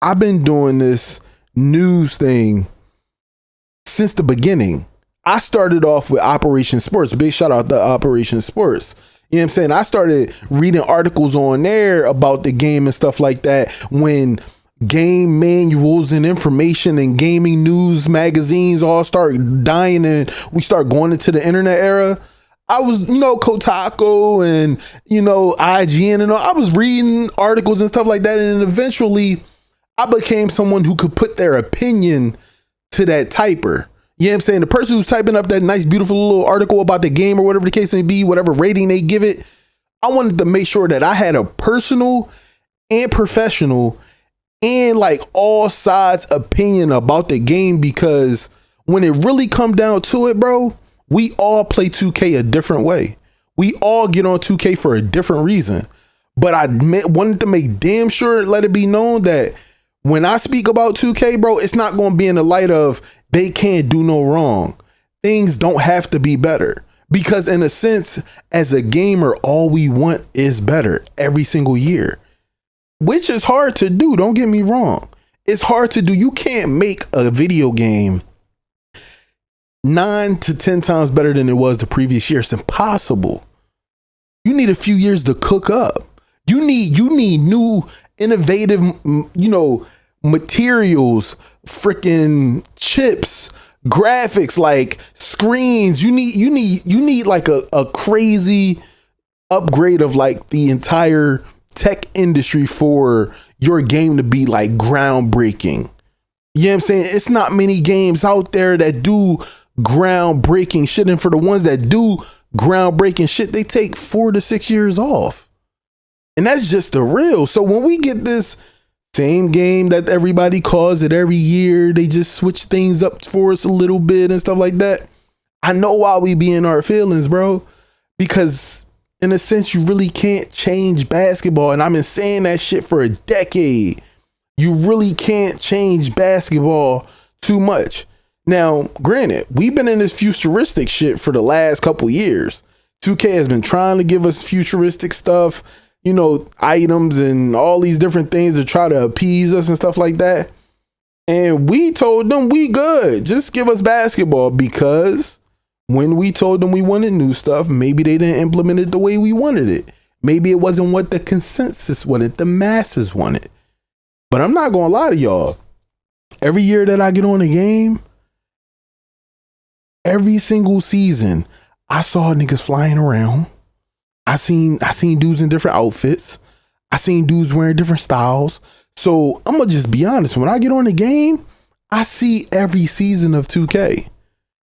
I've been doing this news thing since the beginning. I started off with Operation Sports. Big shout out to Operation Sports. You know what I'm saying? I started reading articles on there about the game and stuff like that when game manuals and information and gaming news magazines all start dying and we start going into the internet era. I was, Kotaku and, IGN and all. I was reading articles and stuff like that. And eventually I became someone who could put their opinion to that typer. You know what I'm saying? The person who's typing up that nice, beautiful little article about the game or whatever the case may be, whatever rating they give it, I wanted to make sure that I had a personal and professional and like all sides opinion about the game, because when it really come down to it, bro, we all play 2K a different way. We all get on 2K for a different reason. But I wanted to make damn sure, let it be known that when I speak about 2K, bro, it's not going to be in the light of they can't do no wrong. Things don't have to be better, because in a sense, as a gamer, all we want is better every single year, which is hard to do. Don't get me wrong. It's hard to do. You can't make a video game 9 to 10 times better than it was the previous year. It's impossible. You need a few years to cook up. You need new innovative, materials, freaking chips, graphics, like screens. You need like a crazy upgrade of like the entire tech industry for your game to be like groundbreaking. You know what I'm saying? It's not many games out there that do groundbreaking shit, and for the ones that do groundbreaking shit, they take 4 to 6 years off. And that's just the real. So when we get this same game that everybody calls it every year, they just switch things up for us a little bit and stuff like that. I know why we be in our feelings, bro, because in a sense, you really can't change basketball. And I've been saying that shit for a decade. You really can't change basketball too much. Now, granted, we've been in this futuristic shit for the last couple years. 2K has been trying to give us futuristic stuff, items and all these different things to try to appease us and stuff like that. And we told them we good. Just give us basketball, because when we told them we wanted new stuff, maybe they didn't implement it the way we wanted it. Maybe it wasn't what the consensus wanted, the masses wanted. But I'm not going to lie to y'all. Every year that I get on a game, every single season, I saw niggas flying around. I seen dudes in different outfits. I seen dudes wearing different styles. So I'm gonna just be honest. When I get on the game, I see every season of 2K,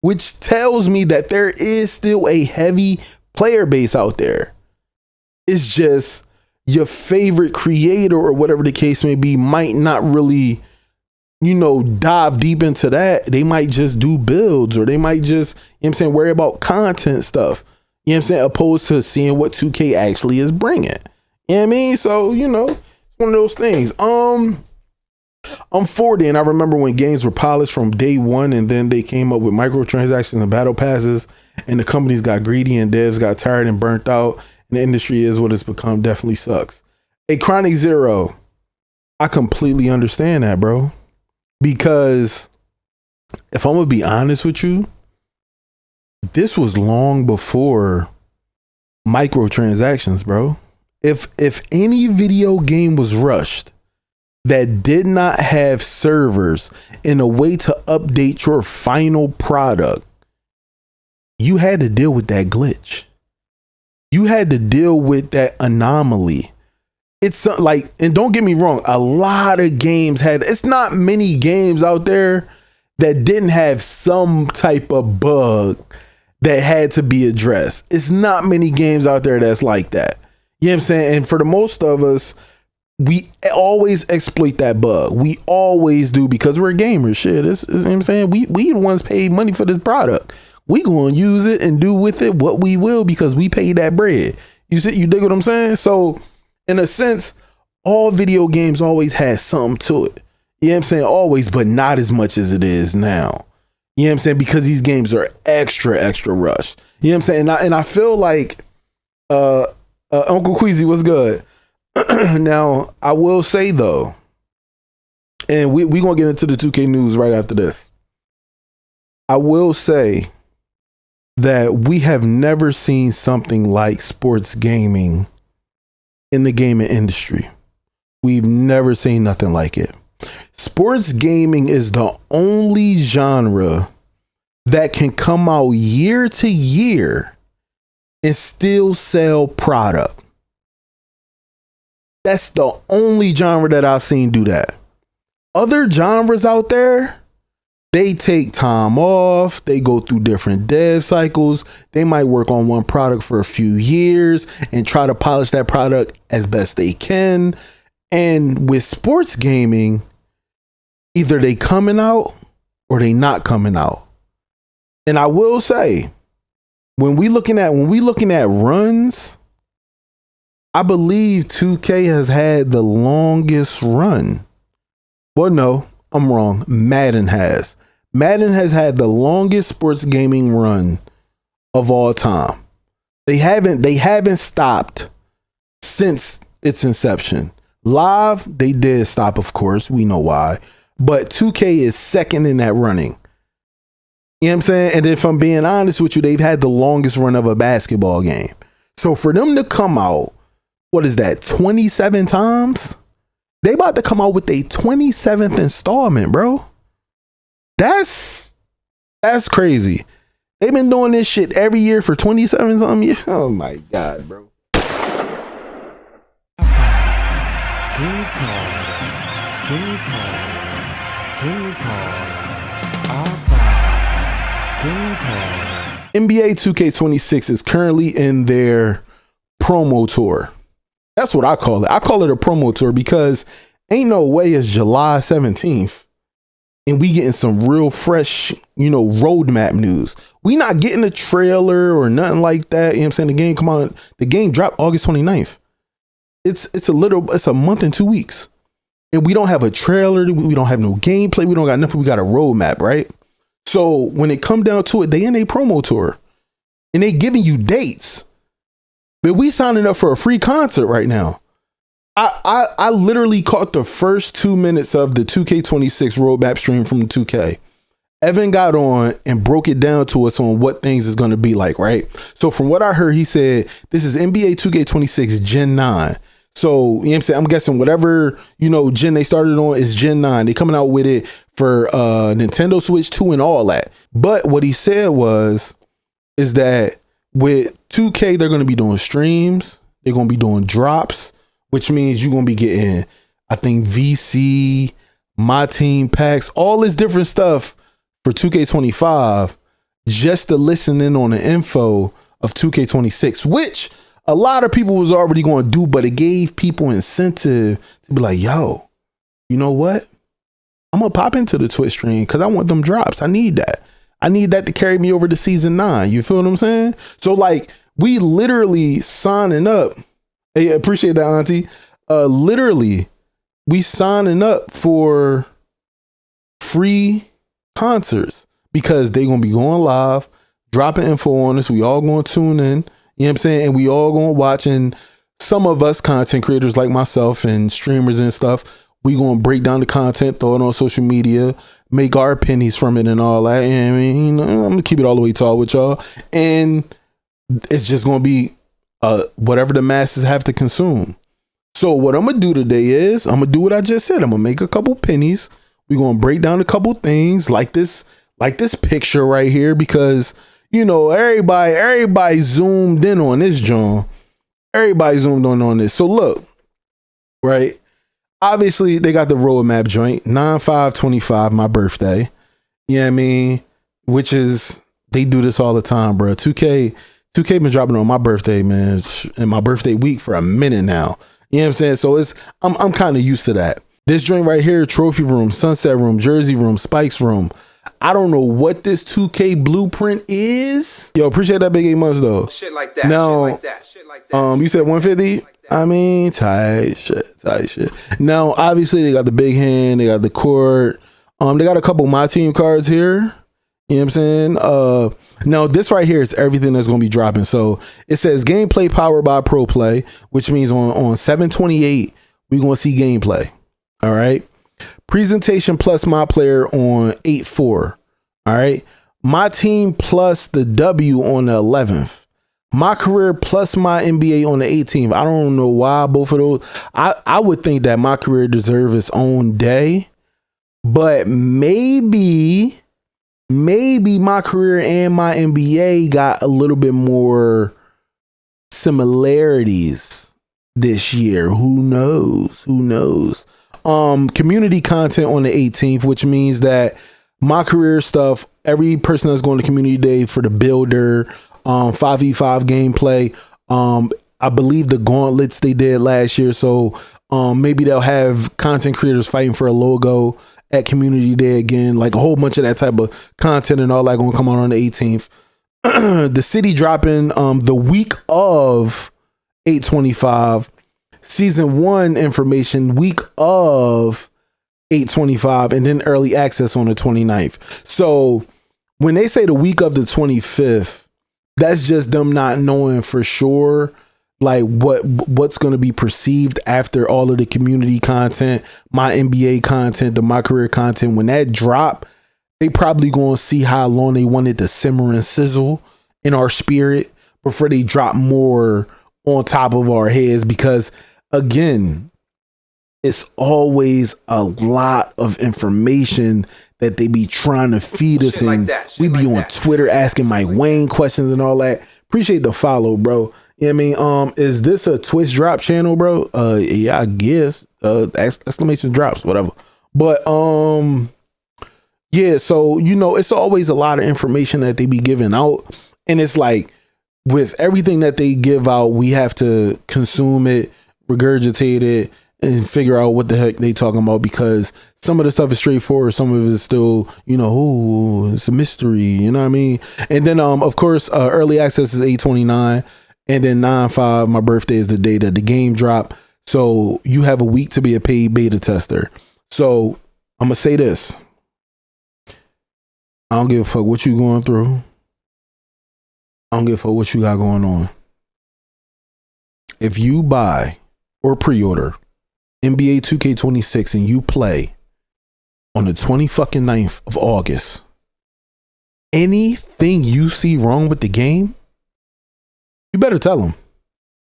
which tells me that there is still a heavy player base out there. It's just your favorite creator or whatever the case may be might not really, dive deep into that. They might just do builds, or they might just, worry about content stuff. You know what I'm saying? Opposed to seeing what 2K actually is bringing. You know what I mean? So, it's one of those things. I'm 40, and I remember when games were polished from day one, and then they came up with microtransactions and battle passes, and the companies got greedy and devs got tired and burnt out, and the industry is what it's become. Definitely sucks. A Chronic Zero, I completely understand that, bro. Because if I'm gonna be honest with you, this was long before microtransactions, bro. If any video game was rushed that did not have servers and a way to update your final product, you had to deal with that glitch. You had to deal with that anomaly. It's like, and don't get me wrong, a lot of games it's not many games out there that didn't have some type of bug that had to be addressed. It's not many games out there that's like that. You know what I'm saying? And for the most of us, we always exploit that bug. We always do, because we're gamers. Shit, you know what I'm saying? We the ones paid money for this product. We gonna use it and do with it what we will, because we paid that bread. You dig what I'm saying? So in a sense, all video games always had something to it. You know what I'm saying? Always, but not as much as it is now. You know what I'm saying? Because these games are extra rushed. You know what I'm saying? And I feel like Uncle Queasy was good. Now, I will say though, And we gonna get into the 2K news right after this. I will say that we have never seen something like sports gaming in the gaming industry. We've never seen nothing like it. Sports gaming is the only genre that can come out year to year and still sell product. That's the only genre that I've seen do that. Other genres out there, they take time off. They go through different dev cycles. They might work on one product for a few years and try to polish that product as best they can. And with sports gaming, either they coming out or they not coming out. And I will say, when we looking at runs, I believe 2K has had the longest run. Well, no, I'm wrong. Madden has. Madden has had the longest sports gaming run of all time. They haven't stopped since its inception. Live, they did stop, of course. We know why. But 2K is second in that running. You know what I'm saying? And if I'm being honest with you, they've had the longest run of a basketball game. So for them to come out, what is that, 27 times? They about to come out with a 27th installment, bro. That's crazy. They've been doing this shit every year for 27 something years. Oh my God, bro. NBA 2K26 is currently in their promo tour. That's what I call it. I call it a promo tour because ain't no way it's July 17th and we getting some real fresh, roadmap news. We not getting a trailer or nothing like that. You know what I'm saying? The game dropped August 29th. It's a month and 2 weeks. And we don't have a trailer. We don't have no gameplay. We don't got nothing. We got a roadmap, right? So when it come down to it, they in a promo tour and they giving you dates. But we signing up for a free concert right now. I literally caught the first 2 minutes of the 2K26 roadmap stream from the 2K. Evan got on and broke it down to us on what things is going to be like, right? So from what I heard, he said, this is NBA 2K26 Gen 9. So, you know what I'm saying? I'm guessing whatever, gen they started on is Gen 9. They coming out with it for Nintendo Switch 2 and all that. But what he said is that with 2K, they're going to be doing streams. They're going to be doing drops, which means you're going to be getting, I think, VC, My Team packs, all this different stuff for 2K25 just to listen in on the info of 2K26, which a lot of people was already going to do, but it gave people incentive to be like, yo, you know what? I'm going to pop into the Twitch stream because I want them drops. I need that. I need that to carry me over to season 9. You feel what I'm saying? So like we literally signing up. Hey, appreciate that, Auntie. Literally we signing up for free concerts because they going to be going live, dropping info on us. We all going to tune in. You know what I'm saying? And we all going to watch, and some of us content creators like myself and streamers and stuff, we going to break down the content, throw it on social media, make our pennies from it and all that. And I mean, I'm going to keep it all the way tall with y'all. And it's just going to be whatever the masses have to consume. So what I'm going to do today is I'm going to do what I just said. I'm going to make a couple pennies. We're going to break down a couple things like this picture right here, because everybody zoomed in on this, John. Everybody zoomed on this. So look, right? Obviously, they got the roadmap joint, 9/5/25, my birthday. You know what I mean? Which is, they do this all the time, bro. 2K been dropping on my birthday, man, and my birthday week for a minute now. You know what I'm saying? So I'm kind of used to that. This joint right here, trophy room, sunset room, jersey room, spikes room. I don't know what this 2K blueprint is. Yo, appreciate that big 8 months though. Shit like that. Now, shit like that. You said 150? I mean, tight shit. Now, obviously, they got the big hand, they got the court. They got a couple My Team cards here. You know what I'm saying? Now, this right here is everything that's going to be dropping. So it says gameplay powered by Pro Play, which means on 7/28, we're going to see gameplay. All right. Presentation plus my player on 8/4. All right. My team plus the W on the 11th. My career plus my NBA on the 18th. I don't know why both of those. I would think that my career deserves its own day, but maybe my career and my NBA got a little bit more similarities this year. Who knows? Community content on the 18th, which means that my career stuff, every person that's going to community day for the builder, 5v5 gameplay. I believe the gauntlets they did last year. So maybe they'll have content creators fighting for a logo at community day again, like a whole bunch of that type of content and all that gonna come on the 18th. The city dropping the week of 8/25. Season 1 information week of 8/25, and then early access on the 29th. So when they say the week of the 25th, that's just them not knowing for sure like what's going to be perceived after all of the community content, my NBA content, the my career content. When that drop, they probably going to see how long they wanted to simmer and sizzle in our spirit before they drop more on top of our heads, because again, it's always a lot of information that they be trying to feed us, and we be on Twitter asking Mike Wayne questions and all that. Appreciate the follow, bro. You know what I mean? Is this a Twitch drop channel, bro? Yeah, I guess. Exclamation drops, whatever. But yeah, so it's always a lot of information that they be giving out, and it's like with everything that they give out, we have to consume it, regurgitate it, and figure out what the heck they talking about, because some of the stuff is straightforward, some of it is still, it's a mystery, you know what I mean? And then of course early access is 8/29, and then 9/5, my birthday, is the day that the game drop. So you have a week to be a paid beta tester. So I'm gonna say this. I don't give a fuck what you going through. I don't give a fuck what you got going on. If you buy or pre-order NBA 2K26 and you play on the 29th of August, anything you see wrong with the game, you better tell them,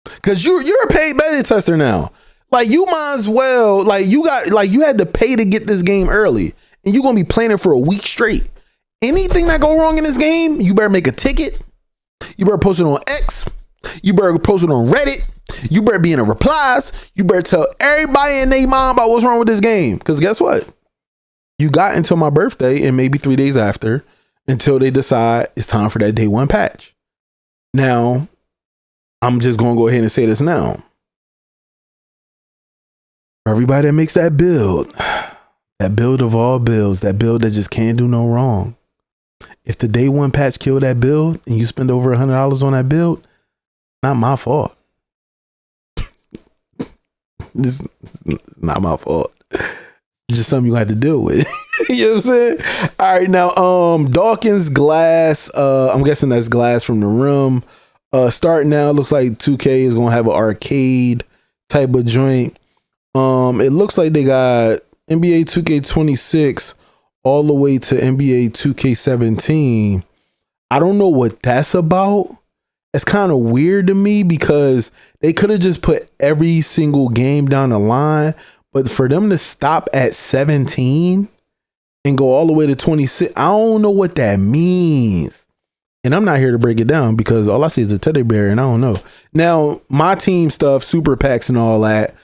because you're a paid beta tester now. Like, you might as well, you had to pay to get this game early, and you're gonna be playing it for a week straight. Anything that go wrong in this game, you better make a ticket. You better post it on X. You better post it on Reddit. You better be in the replies. You better tell everybody and their mom about what's wrong with this game. Because guess what? You got until my birthday and maybe 3 days after until they decide it's time for that day 1 patch. Now, I'm just going to go ahead and say this now. For everybody that makes that build of all builds, that build that just can't do no wrong. If the day 1 patch killed that build and you spend over $100 on that build, not my fault. This is not my fault. It's just something you have to deal with. You know what I'm saying? All right, now Dawkins glass. I'm guessing that's glass from the rim. Starting now, looks like 2K is gonna have an arcade type of joint. It looks like they got NBA 2K26 all the way to NBA 2K17. I don't know what that's about. It's kind of weird to me, because they could have just put every single game down the line, but for them to stop at 17 and go all the way to 26, I don't know what that means. And I'm not here to break it down, because all I see is a teddy bear and I don't know. Now, my team stuff, super packs and all that,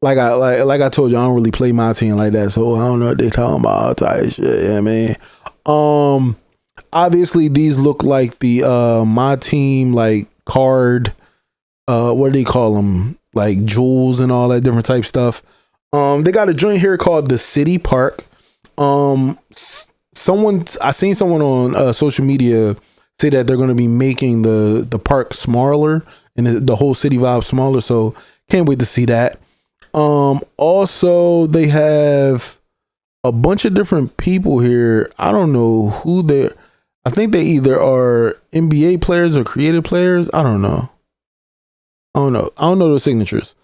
like I told you, I don't really play my team like that, so I don't know what they talking about, type shit. Yeah, man. Obviously these look like the my team card, what do they call them, like jewels and all that different type stuff. They got a joint here called the City Park. I seen someone on social media say that they're going to be making the park smaller and the whole city vibe smaller, so can't wait to see that. Also they have a bunch of different people here. I don't know who they're. I think they either are NBA players or creative players. I don't know. I don't know those signatures.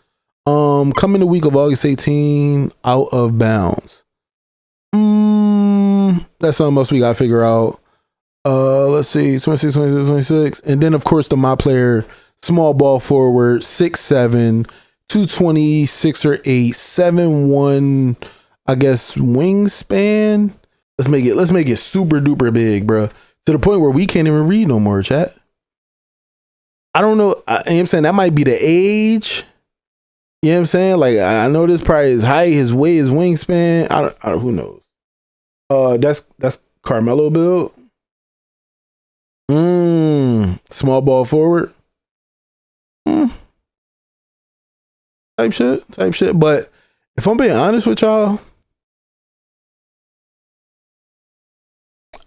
Coming the week of August 18, Out of Bounds. That's something else we gotta figure out. Let's see, 26, 26, 26. And then of course the my player small ball forward, 6'7", 226 or 8, 7'1", I guess wingspan. Let's make it super duper big, bro. To the point where we can't even read no more, chat. I don't know. I'm saying that might be the age. You know what I'm saying? Like, I know this probably his height, his weight, his wingspan. I don't who knows? That's Carmelo build. Small ball forward. Type shit. But if I'm being honest with y'all,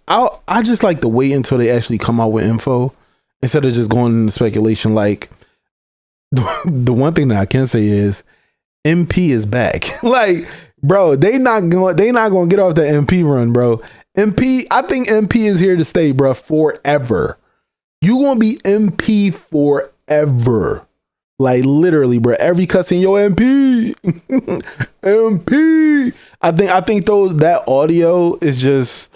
I just like to wait until they actually come out with info instead of just going into speculation. Like, the one thing that I can say is MP is back. Like, bro, they not going to get off the MP run, bro. I think MP is here to stay, bro, forever. You going to be MP forever. Like, literally, bro. Every cutscene, yo, MP. MP. I think though that audio is just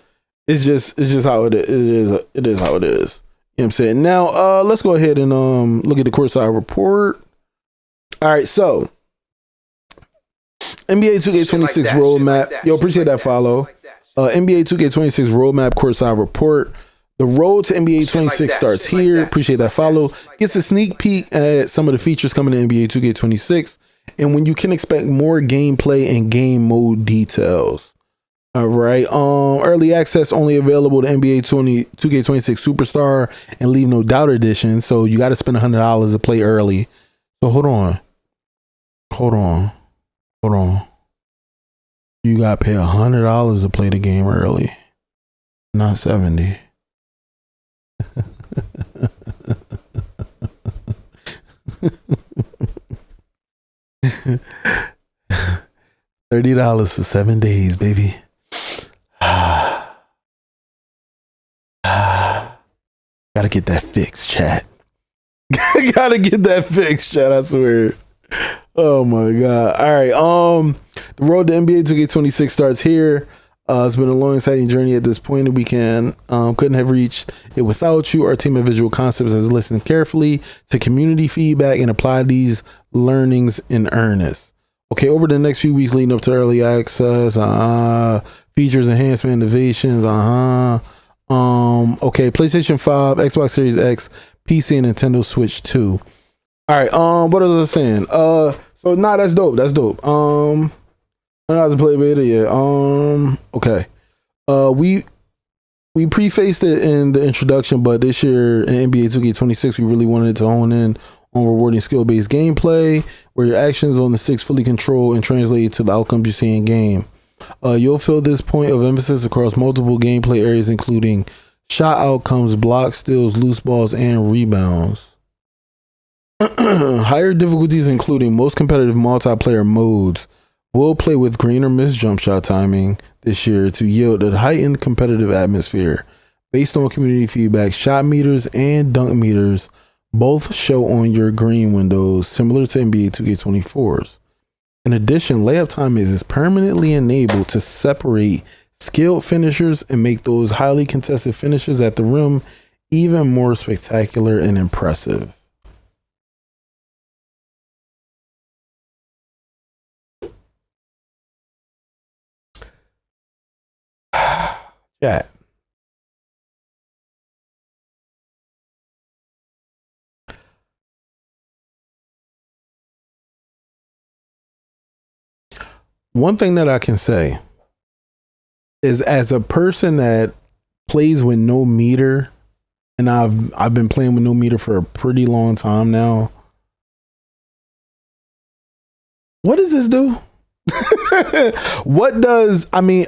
how it is. It is how it is. You know what I'm saying? Now, let's go ahead and look at the courtside report. All right, so NBA 2K26 roadmap. Yo, appreciate that follow. NBA 2K26 roadmap courtside report. The road to NBA 26 starts here. Appreciate that follow. Gets a sneak peek at some of the features coming to NBA 2K26 and when you can expect more gameplay and game mode details. All right. Early access only available to NBA 2K26 Superstar and Leave No Doubt edition. So you got to spend $100 to play early. So hold on. You got to pay $100 to play the game early, not 70. $30 for 7 days, baby. Gotta get that fixed, chat. Gotta get that fixed, chat. I swear. Oh my god. All right. The road to NBA 2K26 starts here. It's been a long, exciting journey at this point, and we couldn't have reached it without you. Our team of Visual Concepts has listened carefully to community feedback and applied these learnings in earnest. Okay, over the next few weeks leading up to early access, features, enhancement, innovations, okay, PlayStation 5, Xbox Series X, PC, and Nintendo Switch 2. All right, what was I saying? So that's dope. That's dope. I haven't played beta yet. Okay. We prefaced it in the introduction, but this year in NBA 2K26, we really wanted to hone in on rewarding skill-based gameplay, where your actions on the sticks fully control and translate to the outcomes you see in game. You'll feel this point of emphasis across multiple gameplay areas, including shot outcomes, blocks, steals, loose balls, and rebounds. Higher difficulties, including most competitive multiplayer modes, will play with green or miss jump shot timing this year to yield a heightened competitive atmosphere. Based on community feedback, shot meters and dunk meters both show on your green windows, similar to NBA 2K24's. In addition, layup time is permanently enabled to separate skilled finishers and make those highly contested finishes at the rim even more spectacular and impressive. Chat. One thing that I can say is, as a person that plays with no meter, and I've been playing with no meter for a pretty long time now, what does this do?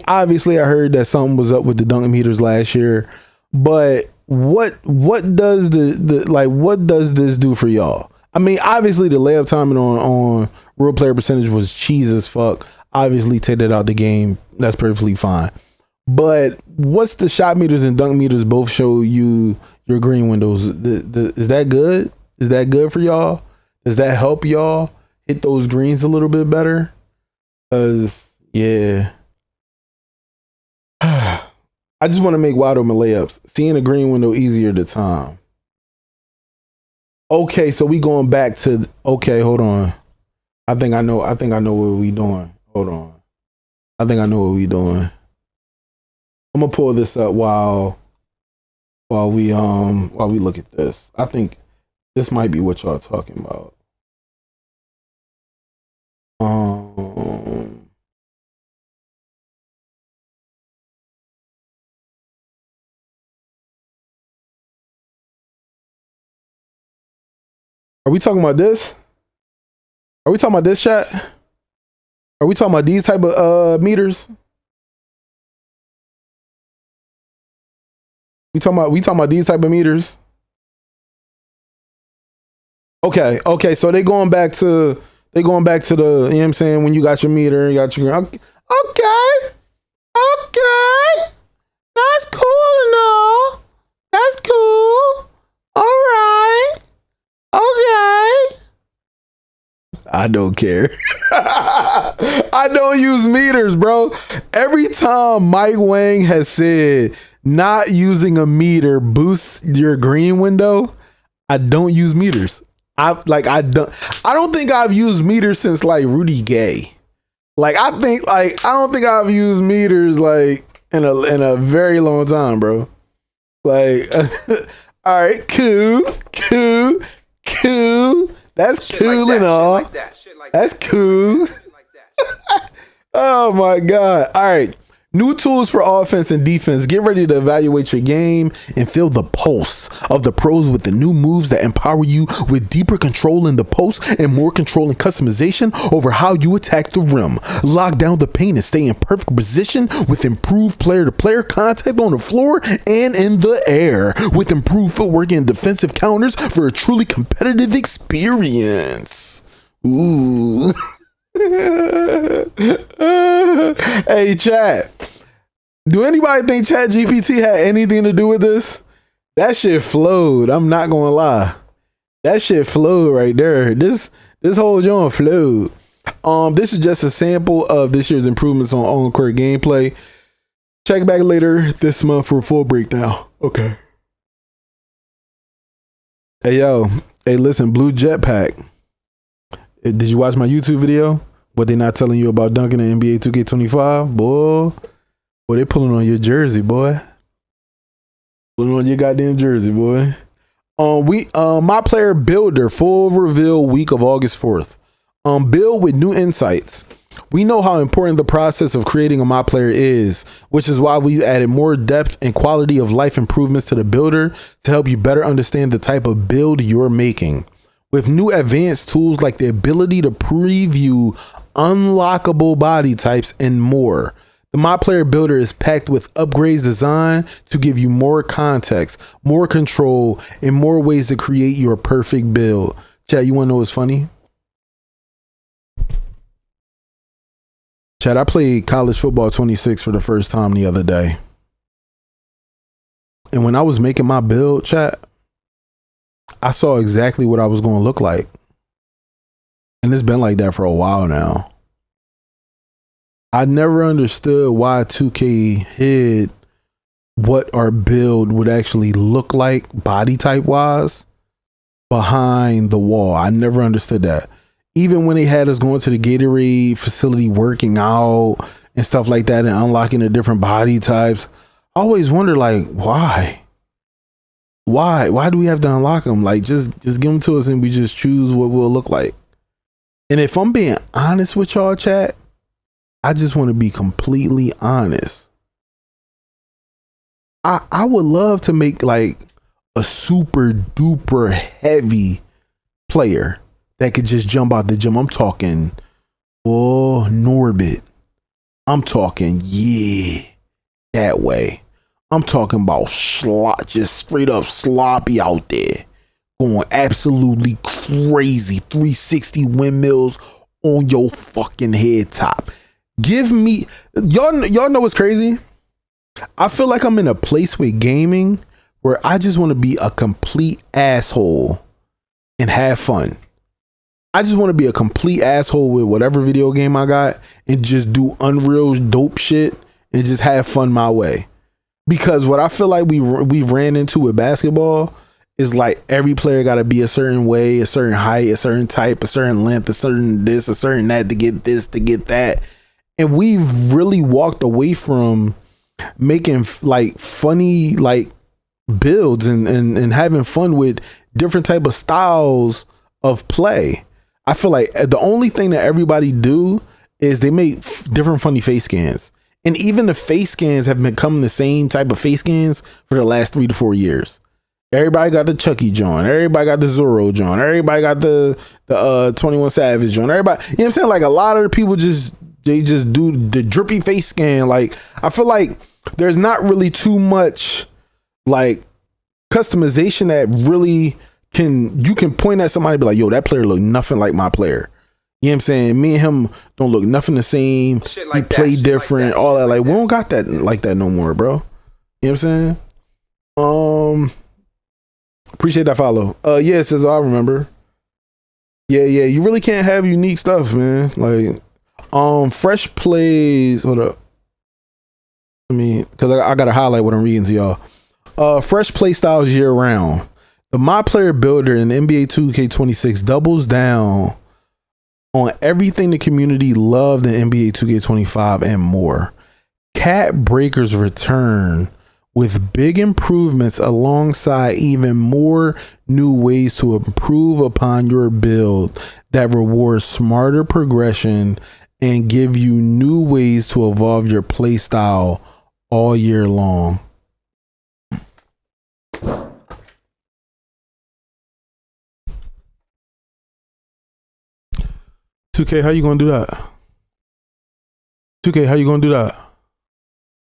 Obviously I heard that something was up with the dunk meters last year, but what does what does this do for y'all? I mean, obviously the layup timing on real player percentage was cheese as fuck. Obviously take that out the game. That's perfectly fine. But what's the shot meters and dunk meters both show you your green windows? Is that good? Is that good for y'all? Does that help y'all hit those greens a little bit better? Cause yeah, I just want to make wide open layups. Seeing a green window easier to time. Okay, so we going back to, okay, hold on. I think I know what we doing. Hold on. I think I know what we doing. I'm gonna pull this up while we look at this. I think this might be what y'all talking about. Are we talking about this? Are we talking about this, chat? Are we talking about these type of meters? We talking about these type of meters? Okay, so they going back to the, you know what I'm saying, when you got your meter, you got your, okay. That's cool and all. That's cool. All right. Okay. I don't care. I don't use meters, bro. Every time Mike Wang has said not using a meter boosts your green window, I don't use meters. I don't think I've used meters since like Rudy Gay. Like I don't think I've used meters like in a very long time, bro. Like all right, cool. That's shit cool like that, and all. That's cool. Oh my God. All right. New tools for offense and defense. Get ready to evaluate your game and feel the pulse of the pros with the new moves that empower you with deeper control in the post and more control and customization over how you attack the rim. Lock down the paint and stay in perfect position with improved player-to-player contact on the floor and in the air, with improved footwork and defensive counters for a truly competitive experience. Ooh. Hey, chat. Do anybody think Chat GPT had anything to do with this? That shit flowed. I'm not gonna lie. That shit flowed right there. This whole joint flowed. This is just a sample of this year's improvements on on-court gameplay. Check back later this month for a full breakdown. Okay. Hey, yo. Hey, listen, Blue Jetpack. Did you watch my YouTube video? What they not telling you about dunking in NBA 2K25? Boy, they pulling on your jersey, boy. Pulling on your goddamn jersey, boy. MyPLAYER Builder full reveal week of August 4th. Build with new insights. We know how important the process of creating a MyPLAYER is, which is why we added more depth and quality of life improvements to the builder to help you better understand the type of build you're making. With new advanced tools like the ability to preview unlockable body types and more. The MyPLAYER Builder is packed with upgrades designed to give you more context, more control, and more ways to create your perfect build. Chat, you want to know what's funny? Chat, I played college football 26 for the first time the other day. And when I was making my build, chat, I saw exactly what I was going to look like. And it's been like that for a while now. I never understood why 2K hid what our build would actually look like body type wise behind the wall. I never understood that. Even when they had us going to the Gatorade facility working out and stuff like that and unlocking the different body types, I always wonder, like, why? Why do we have to unlock them? Like, just give them to us and we just choose what we'll look like. And if I'm being honest with y'all, chat, I just want to be completely honest. I would love to make like a super duper heavy player that could just jump out the gym. I'm talking, Norbit. I'm talking, that way. I'm talking about just straight up sloppy out there. Going absolutely crazy. 360 windmills on your fucking head top. Give me, y'all know what's crazy? I feel like I'm in a place with gaming where I just want to be a complete asshole and have fun. I just want to be a complete asshole with whatever video game I got and just do unreal dope shit and just have fun my way. Because what I feel like we ran into with basketball is like every player got to be a certain way, a certain height, a certain type, a certain length, a certain this, a certain that to get this, to get that. And we've really walked away from making like funny like builds and having fun with different type of styles of play. I feel like the only thing that everybody do is they make different funny face scans. And even the face scans have become the same type of face scans for the last 3 to 4 years. Everybody got the Chucky joint. Everybody got the Zorro joint. Everybody got the 21 Savage joint. Everybody, you know what I'm saying? Like a lot of the people they just do the drippy face scan. Like I feel like there's not really too much like customization that really you can point at somebody and be like, yo, that player look nothing like my player. You know what I'm saying? Me and him don't look nothing the same. Like we play different, like all that. Like we don't got that like that no more, bro. You know what I'm saying? Appreciate that follow. Yeah, it says I remember. Yeah, you really can't have unique stuff, man. Like fresh plays. Hold up. Because I gotta highlight what I'm reading to y'all. Fresh play styles year round. The MyPLAYER Builder in NBA 2K26 doubles down on everything the community loved in NBA 2K25 and more. Cat Breakers return with big improvements alongside even more new ways to improve upon your build that reward smarter progression and give you new ways to evolve your play style all year long. $2K, how you gonna do that? $2K, how you gonna do that?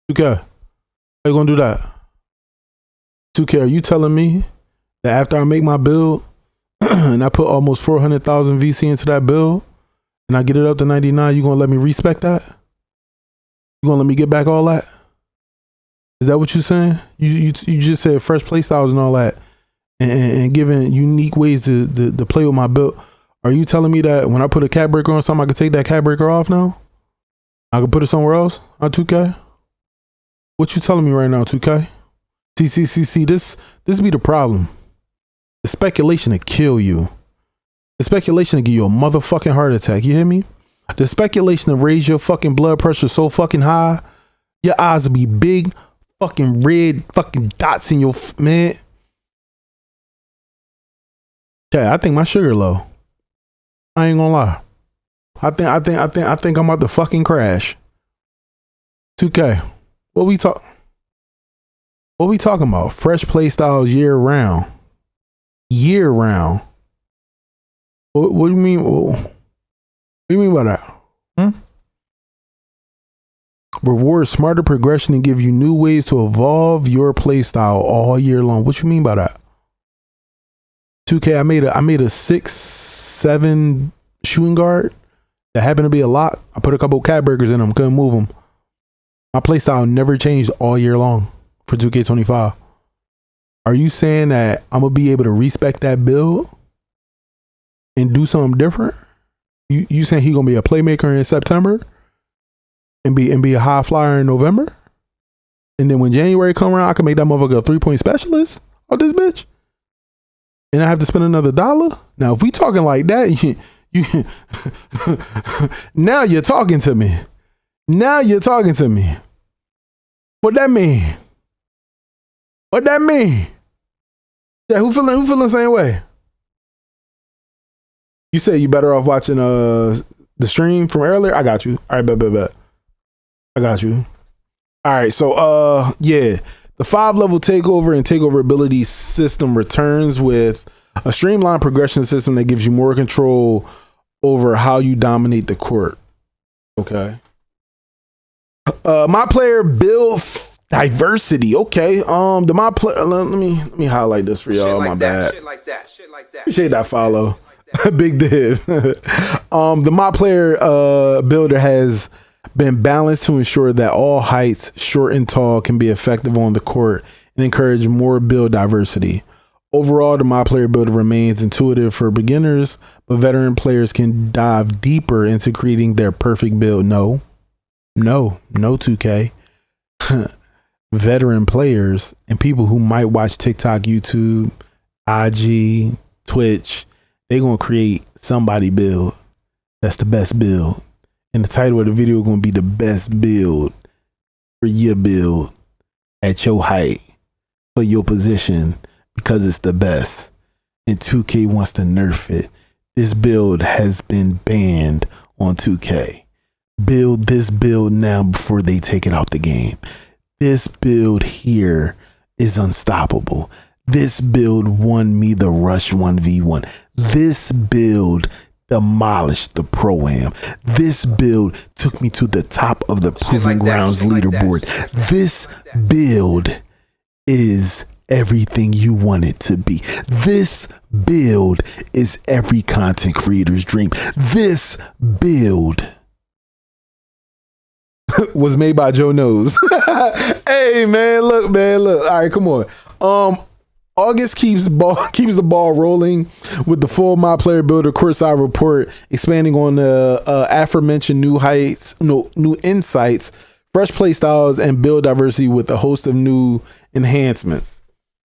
$2K, how you gonna do that? $2K, are you telling me that after I make my build and I put almost 400,000 VC into that build and I get it up to 99, you gonna let me respec that? You gonna let me get back all that? Is that what you're saying? You just said fresh play styles and all that, and giving unique ways to play with my build. Are you telling me that when I put a cat breaker on something, I could take that cat breaker off now? I could put it somewhere else on 2K? What you telling me right now, 2K? See, this be the problem. The speculation to kill you. The speculation to give you a motherfucking heart attack. You hear me? The speculation to raise your fucking blood pressure so fucking high, your eyes will be big fucking red fucking dots in your man. Yeah, I think my sugar low. I ain't gonna lie. I think I'm about to fucking crash. 2K. What we talking about? Fresh play styles year round. Year round. What do you mean? What do you mean by that? Reward smarter progression and give you new ways to evolve your play style all year long. What you mean by that? 2K, I made a 6'7" shooting guard that happened to be a lot. I put a couple cat breakers in them, couldn't move them. My play style never changed all year long for 2K25. Are you saying that I'm gonna be able to respec that build and do something different? You saying he gonna be a playmaker in September and be a high flyer in November? And then when January come around, I can make that motherfucker a 3-point specialist on this bitch? And I have to spend another $1? Now, if we talking like that, you now you're talking to me. Now you're talking to me. What that mean? What that mean? Yeah, who feeling the same way? You say you better off watching the stream from earlier? I got you. All right, bet. I got you. All right, so yeah. The 5-level takeover and takeover ability system returns with a streamlined progression system that gives you more control over how you dominate the court. Okay. MyPLAYER build diversity. Okay. The MyPLAYER. Let me highlight this for y'all. My bad. Shit like that. Appreciate that follow. Big div. The MyPLAYER builder has been balanced to ensure that all heights, short and tall, can be effective on the court and encourage more build diversity. Overall, the MyPLAYER Builder remains intuitive for beginners, but veteran players can dive deeper into creating their perfect build. No, 2K. veteran players and people who might watch TikTok, YouTube, IG, Twitch. They're going to create somebody build that's the best build. And the title of the video is going to be the best build for your build at your height for your position because it's the best. And 2K wants to nerf it. This build has been banned on 2K. Build this build now before they take it out the game. This build here is unstoppable. This build won me the Rush 1v1. This build demolished the Pro-Am. This build took me to the top of the Proving Grounds leaderboard. This build is everything you want it to be. This build is every content creator's dream. This build was made by Joe Knows. Hey man, look. All right, come on. August keeps the ball rolling with the full MyPLAYER Builder courtside report, expanding on the aforementioned new insights, fresh play styles, and build diversity with a host of new enhancements.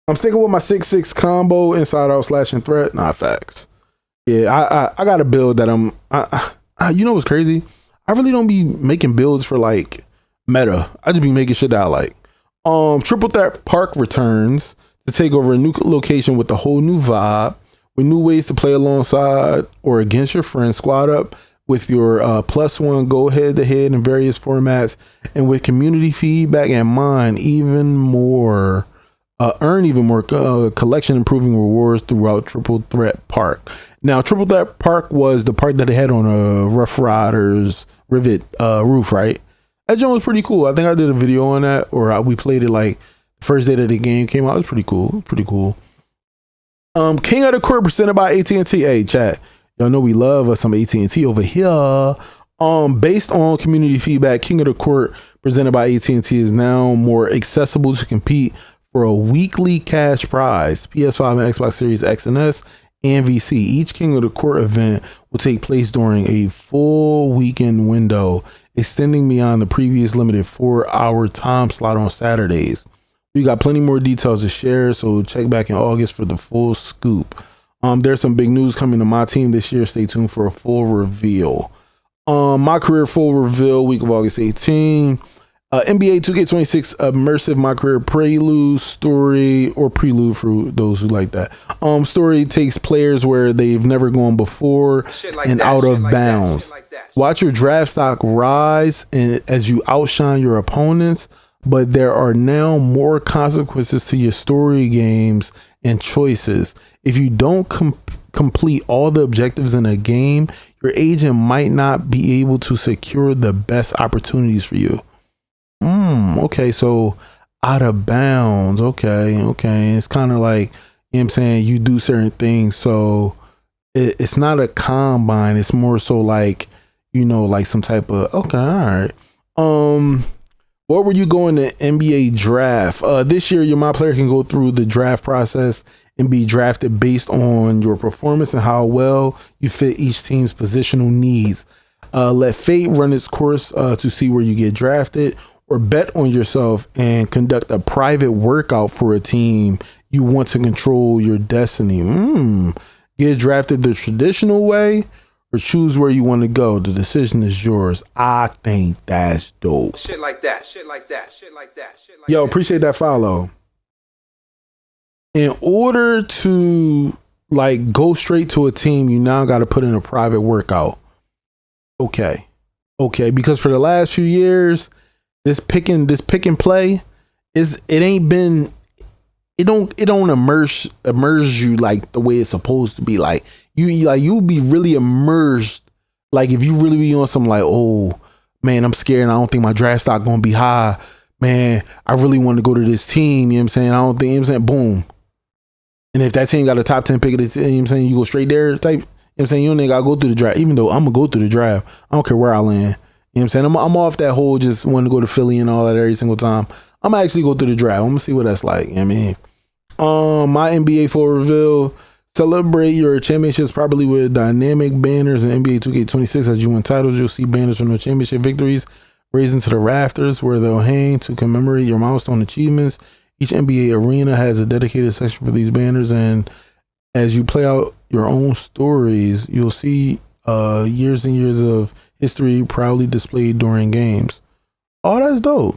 I'm sticking with my 6-6 combo, inside out slashing threat. Nah, facts. Yeah, I got a build that you know what's crazy? I really don't be making builds for like meta. I just be making shit that I like. Triple Threat Park returns to take over a new location with a whole new vibe, with new ways to play alongside or against your friends. Squad up with your +1, go head to head in various formats, and with community feedback and earn even more collection improving rewards throughout Triple Threat Park. Now, Triple Threat Park was the park that they had on a Rough Riders Rivet roof, right? That joint was pretty cool. I think I did a video on that, or we played it like the first day that the game came out. It was pretty cool. King of the Court presented by AT&T. Hey, chat. Y'all know we love some AT&T over here. Based on community feedback, King of the Court presented by AT&T is now more accessible to compete for a weekly cash prize. PS5 and Xbox Series X and S and VC. Each King of the Court event will take place during a full weekend window, extending beyond the previous limited 4-hour time slot on Saturdays. We got plenty more details to share, so check back in August for the full scoop. There's some big news coming to my team this year. Stay tuned for a full reveal. My career full reveal, week of August 18. NBA 2K26 immersive My Career prelude story, or prelude for those who like that. Story takes players where they've never gone before and out of bounds. Watch your draft stock rise and as you outshine your opponents, but there are now more consequences to your story games and choices. If you don't complete all the objectives in a game, your agent might not be able to secure the best opportunities for you. Okay, so out of bounds. Okay. It's kind of like, you know what I'm saying, you do certain things, so it's not a combine. It's more so like, you know, like some type of, okay, all right. What were you going to NBA draft? This year, your MyPLAYER can go through the draft process and be drafted based on your performance and how well you fit each team's positional needs. Let fate run its course to see where you get drafted, or bet on yourself and conduct a private workout for a team you want to control your destiny. Get drafted the traditional way or choose where you want to go. The decision is yours. I think that's dope. Shit like that. Yo, appreciate that follow. In order to like go straight to a team, you now got to put in a private workout. Okay, because for the last few years, this pick and play it don't immerse you like the way it's supposed to be. Like you'll be really immersed. Like if you really be on some like, oh man, I'm scared and I don't think my draft stock gonna be high. Man, I really want to go to this team. You know what I'm saying? I don't think, you know what I'm saying? Boom. And if that team got a top 10 pick of the team, you know what I'm saying, you go straight there type. You know what I'm saying? You don't even gotta go through the draft. Even though I'm gonna go through the draft, I don't care where I land. You know what I'm saying? I'm off that whole just wanting to go to Philly and all that every single time. I'm gonna actually go through the draft. I'm gonna see what that's like. You know what I mean? My NBA full reveal. Celebrate your championships properly with dynamic banners in NBA 2K26 as you win titles. You'll see banners from the championship victories raised into the rafters where they'll hang to commemorate your milestone achievements. Each NBA arena has a dedicated section for these banners, and as you play out your own stories, you'll see years and years of history proudly displayed during games. Oh, that's dope.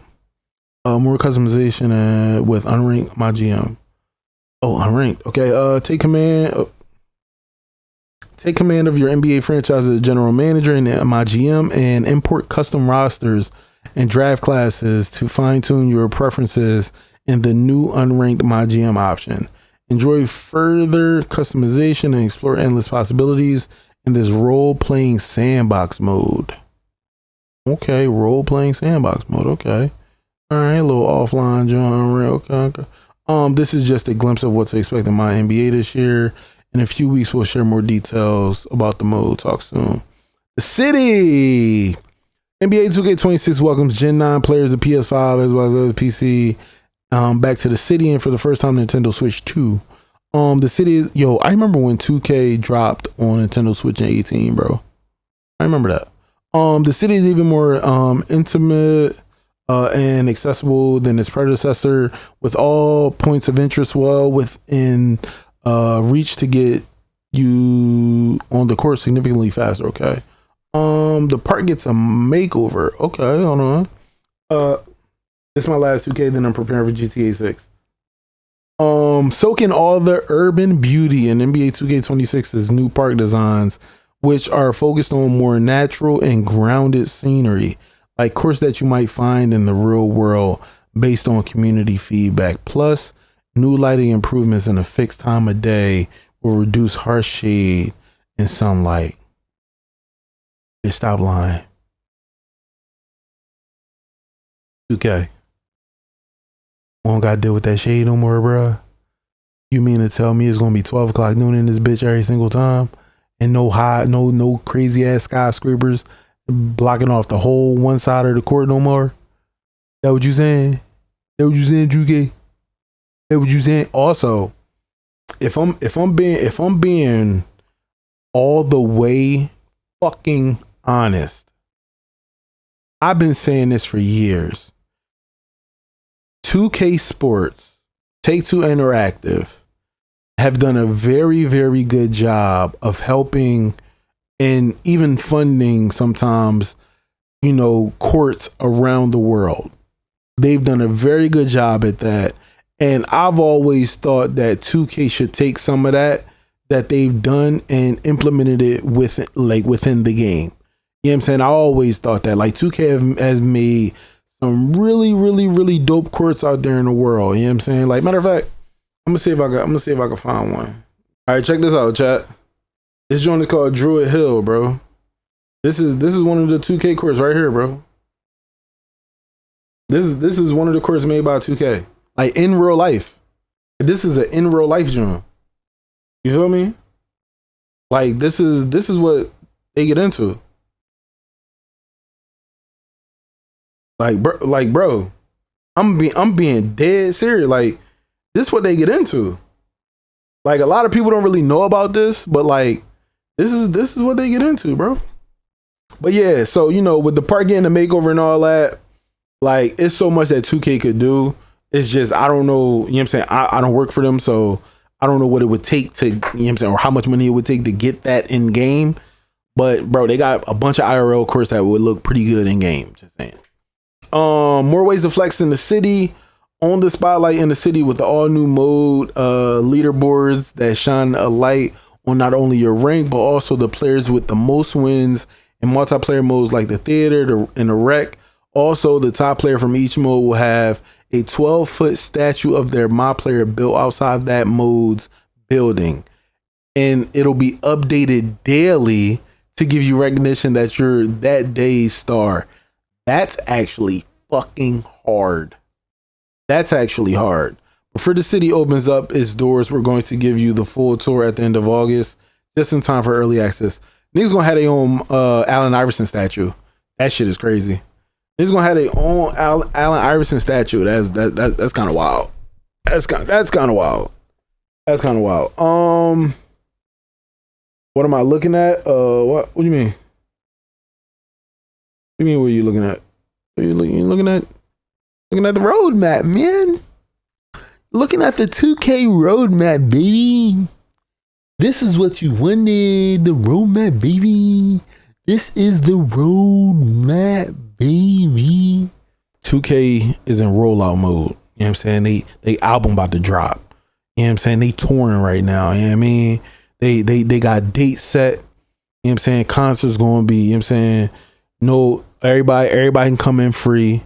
More customization with unranked MyGM. Oh, unranked. Okay. Take command of your NBA franchise as a general manager in MyGM and import custom rosters and draft classes to fine tune your preferences in the new unranked MyGM option. Enjoy further customization and explore endless possibilities in this role-playing sandbox mode. Okay, role-playing sandbox mode. Okay. All right, a little offline genre. Okay. This is just a glimpse of what to expect in my NBA this year. In a few weeks, we'll share more details about the mode. Talk soon. The City. NBA 2K26 welcomes Gen 9 players of PS5 as well as other PC back to the City, and for the first time, Nintendo Switch 2. The City, I remember when 2K dropped on Nintendo Switch in 18, bro. I remember that. The City is even more intimate and accessible than its predecessor, with all points of interest well within reach to get you on the course significantly faster. Okay. The park gets a makeover. Okay, hold on. This is my last 2K, then I'm preparing for GTA 6. Soak in all the urban beauty in NBA 2K26's new park designs, which are focused on more natural and grounded scenery, like course that you might find in the real world based on community feedback. Plus, new lighting improvements in a fixed time of day will reduce harsh shade and sunlight. Just stop lying. 2K. We don't gotta deal with that shade no more, bruh. You mean to tell me it's gonna be 12 o'clock noon in this bitch every single time? And no crazy ass skyscrapers blocking off the whole one side of the court no more? That what you saying? That what you saying, Juke? That what you saying? Also, if I'm being all the way fucking honest, I've been saying this for years. 2K Sports, Take-Two Interactive have done a very, very good job of helping and even funding sometimes, courts around the world. They've done a very good job at that. And I've always thought that 2K should take some of that they've done and implemented it within the game. You know what I'm saying? I always thought that 2K has made some really, really, really dope courts out there in the world. You know what I'm saying? Matter of fact, I'm gonna see if I can find one. All right, check this out, chat. This joint is called Druid Hill, bro. This is one of the 2K courts right here, bro. This is one of the courts made by 2K. In real life. This is an in real life joint. You feel me? This is what they get into. Bro, I'm being dead serious. This is what they get into. A lot of people don't really know about this, but this is what they get into, bro. But yeah, so with the park getting a makeover and all that, it's so much that 2K could do. It's just I don't know, you know what I'm saying? I don't work for them, so I don't know what it would take to, you know what I'm saying, or how much money it would take to get that in game. But bro, they got a bunch of IRL courses that would look pretty good in game. Just saying. More ways to flex in the city. On the spotlight in the city with the all new mode leaderboards that shine a light on not only your rank but also the players with the most wins in multiplayer modes like the theater and the rec. Also, the top player from each mode will have a 12-foot statue of their MyPLAYER built outside that mode's building, and it'll be updated daily to give you recognition that you're that day's star. That's actually fucking hard. That's actually hard. Before the city opens up its doors, we're going to give you the full tour at the end of August, just in time for early access. Niggas gonna have their own Allen Iverson statue. That shit is crazy. Niggas gonna have their own Allen Iverson statue. That's kind of wild. That's kind of wild. That's kind of wild. What am I looking at? What do you mean? What do you mean? What are you looking at? You're looking at the roadmap, man. Looking at the 2K roadmap, baby. This is what you wanted. The roadmap, baby. This is the roadmap, baby. 2K is in rollout mode. You know what I'm saying? They album about to drop. You know what I'm saying? They touring right now. You know what I mean? They got dates set. You know what I'm saying? Concerts gonna be, you know what I'm saying? No, everybody can come in free,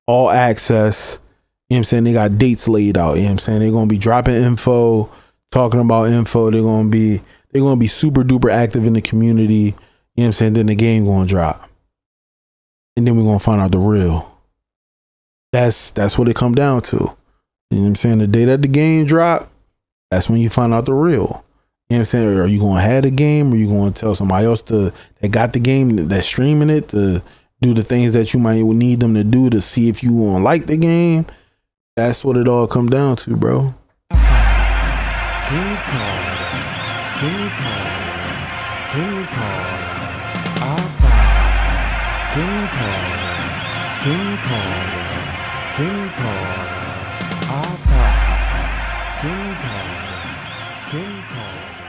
all access. You know what I'm saying? They got dates laid out. You know what I'm saying? They're gonna be dropping info, talking about info. They're gonna be super duper active in the community. You know what I'm saying? Then the game gonna drop. And then we're gonna find out the real. That's what it come down to. You know what I'm saying? The day that the game drop, that's when you find out the real. You know what I'm saying? Are you gonna have the game, or you gonna tell somebody else that got the game, that's streaming it, to do the things that you might need them to do to see if you gonna like the game? That's what it all come down to, bro. King Carter.